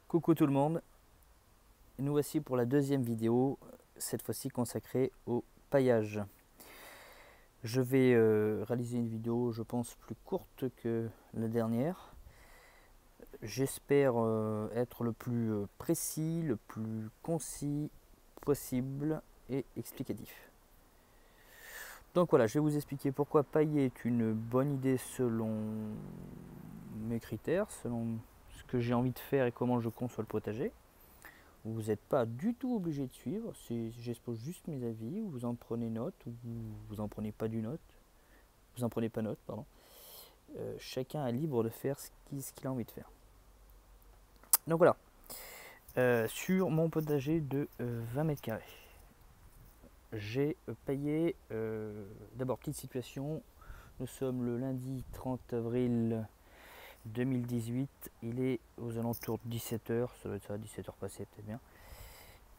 Coucou tout le monde, nous voici pour la deuxième vidéo, cette fois-ci consacrée au paillage. Je vais réaliser une vidéo, je pense, plus courte que la dernière. J'espère être le plus précis, le plus concis possible et explicatif. Donc voilà, je vais vous expliquer pourquoi pailler est une bonne idée selon mes critères, selon ce que j'ai envie de faire et comment je conçois le potager. Vous n'êtes pas du tout obligé de suivre, j'expose juste mes avis, vous en prenez note ou vous en prenez pas vous en prenez pas note, pardon. Chacun est libre de faire ce qu'il a envie de faire. Donc voilà, sur mon potager de 20 mètres carrés, j'ai payé, d'abord petite situation, nous sommes le lundi 30 avril 2018, il est aux alentours de 17h, ça doit être ça, 17h passées peut-être bien.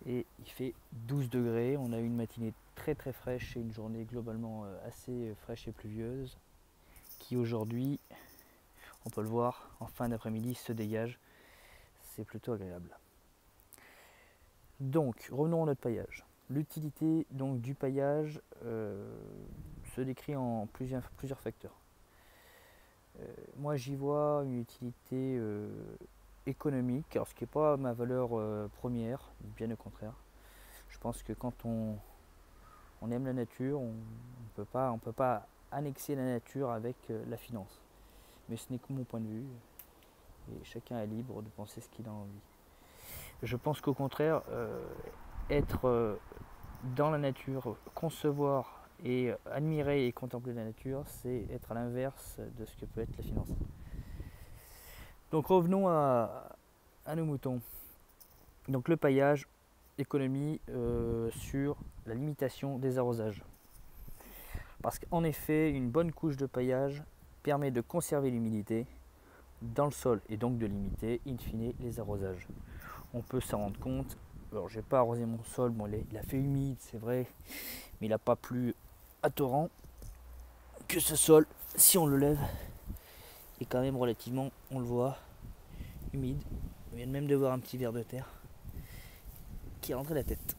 Et il fait 12 degrés, on a eu une matinée très fraîche et une journée globalement assez fraîche et pluvieuse qui aujourd'hui, on peut le voir, en fin d'après-midi se dégage, c'est plutôt agréable. Donc revenons à notre paillage. L'utilité donc du paillage se décrit en plusieurs facteurs. Moi j'y vois une utilité économique, alors ce qui n'est pas ma valeur première, bien au contraire. Je pense que quand on aime la nature, on ne peut pas annexer la nature avec la finance. Mais ce n'est que mon point de vue, et chacun est libre de penser ce qu'il a envie. Je pense qu'au contraire, être dans la nature, concevoir et admirer et contempler la nature, c'est être à l'inverse de ce que peut être la finance. Donc revenons à nos moutons. Donc le paillage, économie sur la limitation des arrosages. Parce qu'en effet, une bonne couche de paillage permet de conserver l'humidité dans le sol et donc de limiter, in fine, les arrosages. On peut s'en rendre compte. Alors, j'ai pas arrosé mon sol, bon, il a fait humide, c'est vrai, mais il n'a pas plu à torrent. Que ce sol, si on le lève, est quand même relativement, on le voit, humide. On vient même de voir un petit ver de terre qui est rentré la tête.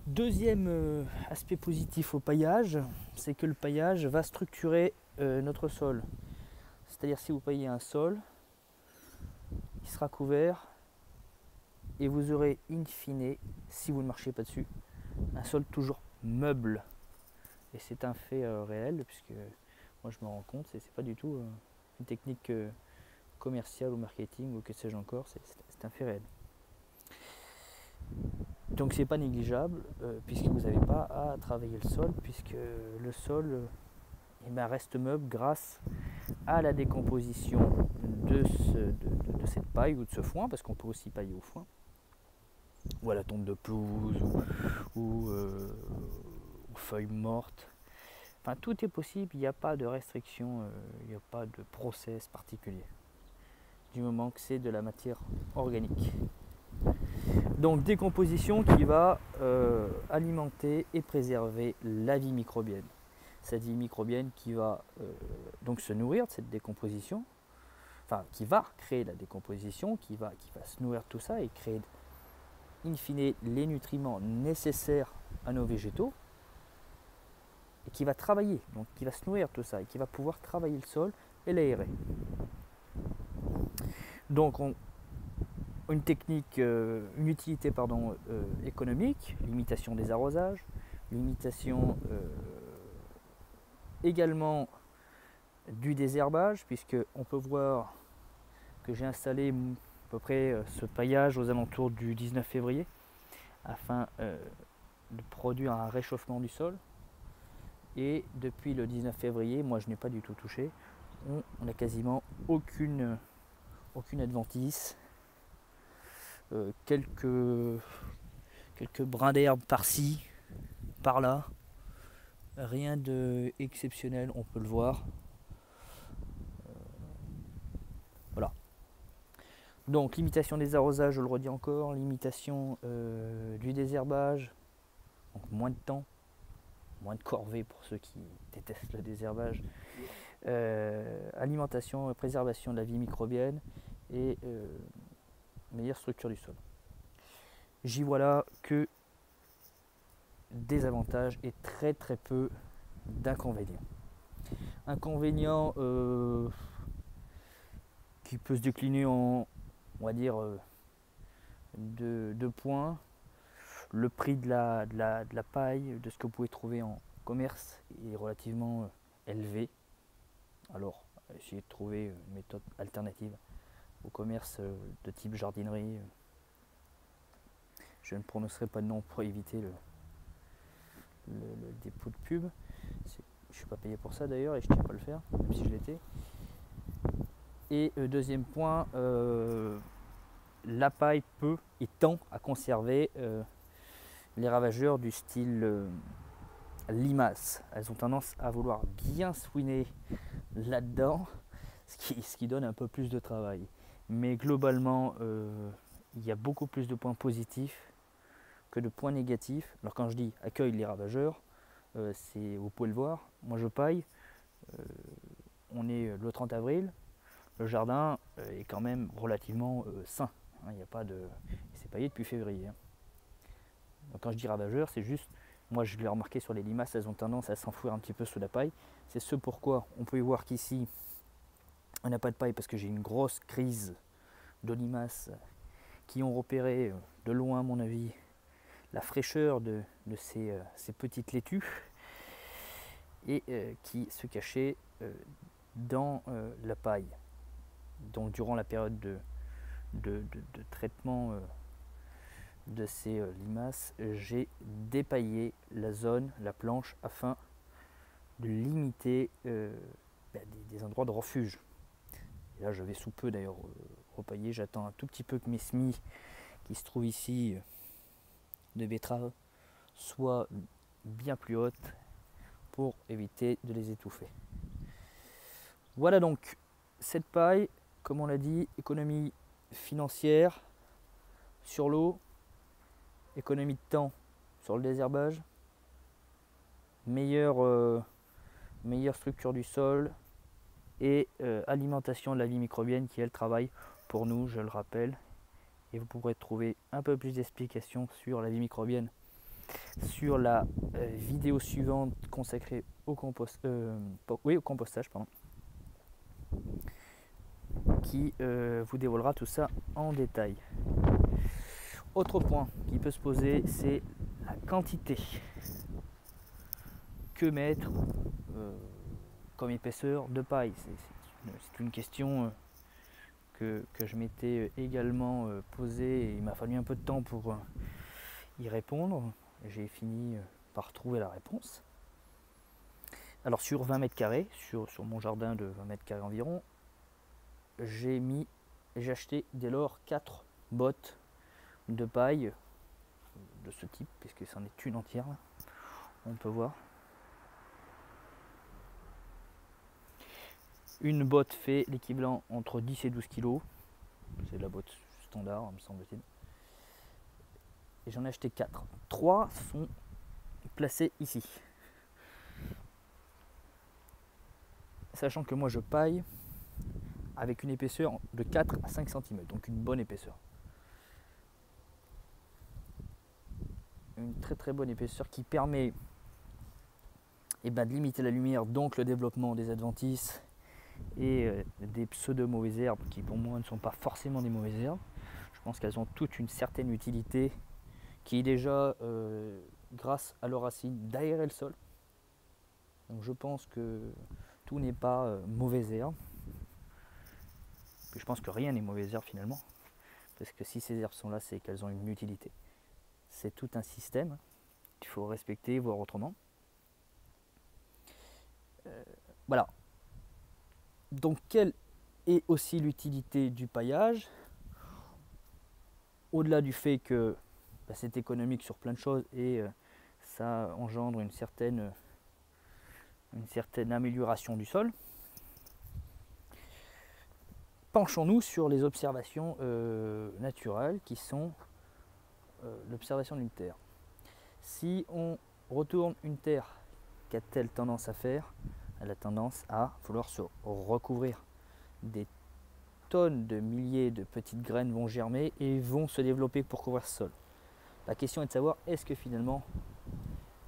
Deuxième aspect positif au paillage, c'est que le paillage va structurer notre sol. C'est-à-dire si vous paillez un sol, il sera couvert et vous aurez in fine, si vous ne marchez pas dessus, un sol toujours meuble. Et c'est un fait réel, puisque moi je me rends compte, c'est pas du tout une technique commerciale ou marketing ou que sais-je encore, c'est un fait réel. Donc c'est pas négligeable, puisque vous n'avez pas à travailler le sol, puisque le sol reste meuble grâce à la décomposition de cette paille ou de ce foin, parce qu'on peut aussi pailler au foin, ou à la tombe de pelouse, ou aux feuilles mortes. Enfin, tout est possible, il n'y a pas de restriction, il n'y a pas de process particulier, du moment que c'est de la matière organique. Donc décomposition qui va alimenter et préserver la vie microbienne. Cette vie microbienne qui va donc se nourrir de cette décomposition, enfin qui va créer la décomposition, qui va se nourrir de tout ça et créer in fine les nutriments nécessaires à nos végétaux, et qui va travailler, donc qui va se nourrir de tout ça et qui va pouvoir travailler le sol et l'aérer. Donc une technique, une utilité économique, limitation des arrosages, limitation également du désherbage, puisque on peut voir que j'ai installé à peu près ce paillage aux alentours du 19 février afin de produire un réchauffement du sol. Et depuis le 19 février, moi je n'ai pas du tout touché, on n'a quasiment aucune adventice, quelques brins d'herbe par-ci, par-là, rien d'exceptionnel, on peut le voir. Voilà. Donc limitation des arrosages, je le redis encore, limitation du désherbage, donc moins de temps, moins de corvée pour ceux qui détestent le désherbage, alimentation et préservation de la vie microbienne et meilleure structure du sol. J'y vois là que des avantages et très très peu d'inconvénients. Inconvénients qui peut se décliner en, on va dire, deux points. Le prix de la paille, de ce que vous pouvez trouver en commerce, est relativement élevé. Alors, essayez de trouver une méthode alternative au commerce de type jardinerie. Je ne prononcerai pas de nom pour éviter le dépôt de pub. Je ne suis pas payé pour ça d'ailleurs et je ne tiens pas à le faire, même si je l'étais. Et deuxième point, la paille peut et tend à conserver les ravageurs du style limaces. Elles ont tendance à vouloir bien swiner là-dedans, ce qui donne un peu plus de travail. Mais globalement, il y a beaucoup plus de points positifs que de points négatifs. Alors quand je dis accueille les ravageurs, vous pouvez le voir, moi je paille, on est le 30 avril, le jardin est quand même relativement sain. Il n'y a pas de... C'est paillé depuis février. Donc quand je dis ravageurs, c'est juste, moi je l'ai remarqué sur les limaces, elles ont tendance à s'enfouir un petit peu sous la paille. C'est ce pourquoi on peut y voir qu'ici, on n'a pas de paille parce que j'ai une grosse crise de limaces qui ont repéré de loin, à mon avis, la fraîcheur de ces petites laitues et qui se cachaient dans la paille. Donc durant la période de traitement de ces limaces, j'ai dépaillé la zone, la planche, afin de limiter des endroits de refuge. Et là je vais sous peu d'ailleurs repailler, j'attends un tout petit peu que mes semis qui se trouvent ici de betteraves soient bien plus hautes pour éviter de les étouffer. Voilà donc cette paille, comme on l'a dit, économie financière sur l'eau, économie de temps sur le désherbage, meilleure structure du sol et alimentation de la vie microbienne qui elle travaille pour nous, je le rappelle. Et vous pourrez trouver un peu plus d'explications sur la vie microbienne sur la vidéo suivante consacrée au compostage, qui vous dévoilera tout ça en détail. Autre point qui peut se poser, c'est la quantité. Que mettre comme épaisseur de paille? C'est une question que je m'étais également posée et il m'a fallu un peu de temps pour y répondre. J'ai fini par trouver la réponse. Alors sur 20 mètres carrés, sur mon jardin de 20 mètres carrés environ, j'ai acheté dès lors 4 bottes de paille de ce type, puisque c'en est une entière, on peut voir. Une botte fait l'équivalent entre 10 et 12 kg, c'est la botte standard me semble-t-il. Et j'en ai acheté 4. 3 sont placés ici. Sachant que moi je paille avec une épaisseur de 4 à 5 cm, donc une bonne épaisseur. Une très très bonne épaisseur qui permet de limiter la lumière, donc le développement des adventices et des pseudo-mauvaises herbes qui pour moi ne sont pas forcément des mauvaises herbes. Je pense qu'elles ont toute une certaine utilité qui est déjà, grâce à leurs racines, d'aérer le sol. Donc je pense que tout n'est pas mauvaise herbe. Je pense que rien n'est mauvaise herbe finalement, parce que si ces herbes sont là, c'est qu'elles ont une utilité. C'est tout un système qu'il faut respecter, voir autrement. Voilà. Donc quelle est aussi l'utilité du paillage? Au-delà du fait que c'est économique sur plein de choses et ça engendre une certaine amélioration du sol, penchons-nous sur les observations naturelles qui sont l'observation d'une terre. Si on retourne une terre, qu'a-t-elle tendance à faire? elle a tendance à vouloir se recouvrir. Des tonnes de milliers de petites graines vont germer et vont se développer pour couvrir ce sol. La question est de savoir, est-ce que finalement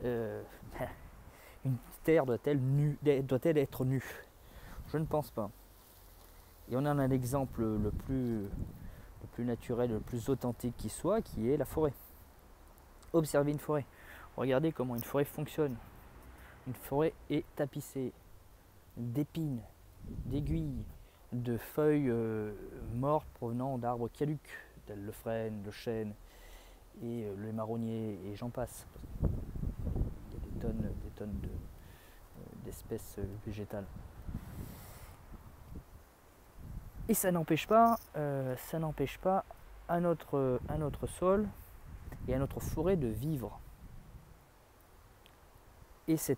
une terre doit-elle être nue? Je ne pense pas. Et on en a un exemple le plus naturel, le plus authentique qui soit, qui est la forêt. Observez une forêt. Regardez comment une forêt fonctionne. Une forêt est tapissée d'épines, d'aiguilles, de feuilles mortes provenant d'arbres caducs, tels le frêne, le chêne et le marronnier, et j'en passe. Il y a des tonnes d'espèces végétales. Et ça n'empêche pas à notre sol et à notre forêt de vivre. Et ce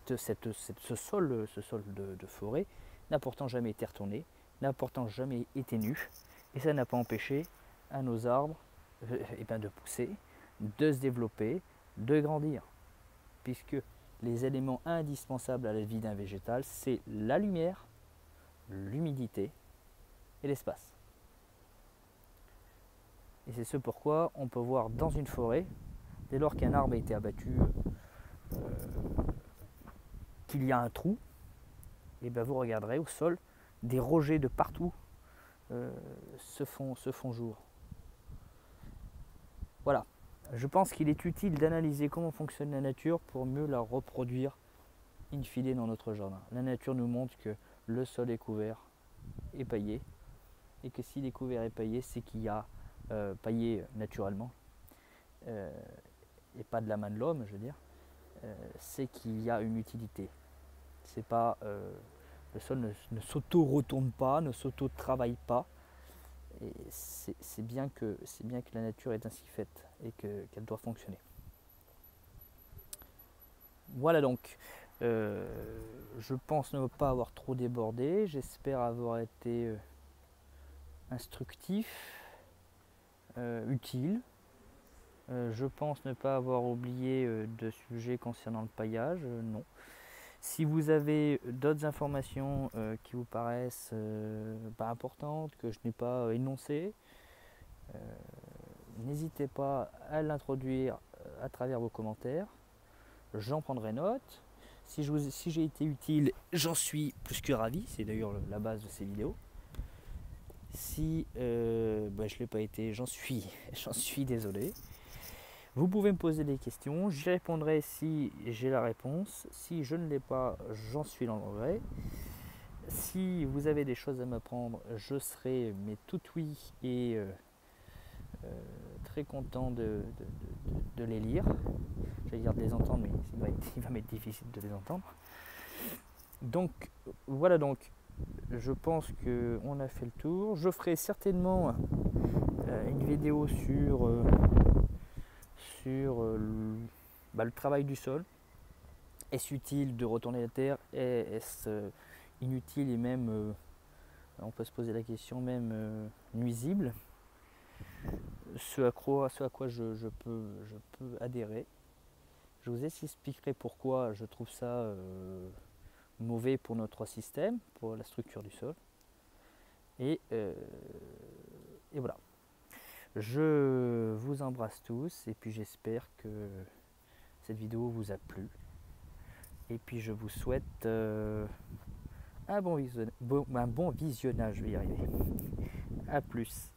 sol de forêt n'a pourtant jamais été retourné, n'a pourtant jamais été nu, et ça n'a pas empêché à nos arbres de pousser, de se développer, de grandir. Puisque les éléments indispensables à la vie d'un végétal, c'est la lumière, l'humidité et l'espace. Et c'est ce pourquoi on peut voir dans une forêt, dès lors qu'un arbre a été abattu, qu'il y a un trou, et bien vous regarderez au sol, des rejets de partout se font jour. Voilà, je pense qu'il est utile d'analyser comment fonctionne la nature pour mieux la reproduire in fine dans notre jardin. La nature nous montre que le sol est couvert et paillé, et que s'il est couvert et paillé, c'est qu'il y a paillé naturellement, et pas de la main de l'homme, je veux dire, c'est qu'il y a une utilité. C'est pas, le sol ne s'auto-retourne pas, ne s'auto-travaille pas, et c'est bien que la nature est ainsi faite et qu'elle doit fonctionner. Voilà donc, je pense ne pas avoir trop débordé, j'espère avoir été instructif, utile. Je pense ne pas avoir oublié de sujets concernant le paillage, non. Si vous avez d'autres informations qui vous paraissent pas importantes, que je n'ai pas énoncées, n'hésitez pas à l'introduire à travers vos commentaires. J'en prendrai note. Si j'ai été utile, j'en suis plus que ravi. C'est d'ailleurs la base de ces vidéos. Si je ne l'ai pas été, j'en suis désolé. Vous pouvez me poser des questions, j'y répondrai si j'ai la réponse. Si je ne l'ai pas, j'en suis dans le regret. Si vous avez des choses à m'apprendre, je serai tout oui et très content de les lire. J'allais dire de les entendre, mais il va m'être difficile de les entendre. Donc voilà, donc je pense qu'on a fait le tour. Je ferai certainement une vidéo sur le travail du sol. Est-ce utile de retourner la terre? Est-ce inutile et même, on peut se poser la question, même nuisible? Ce à quoi je peux adhérer. Je vous expliquerai pourquoi je trouve ça mauvais pour notre système, pour la structure du sol. Et voilà. Je vous embrasse tous et puis j'espère que cette vidéo vous a plu. Et puis je vous souhaite un bon visionnage, je vais y arriver. A plus.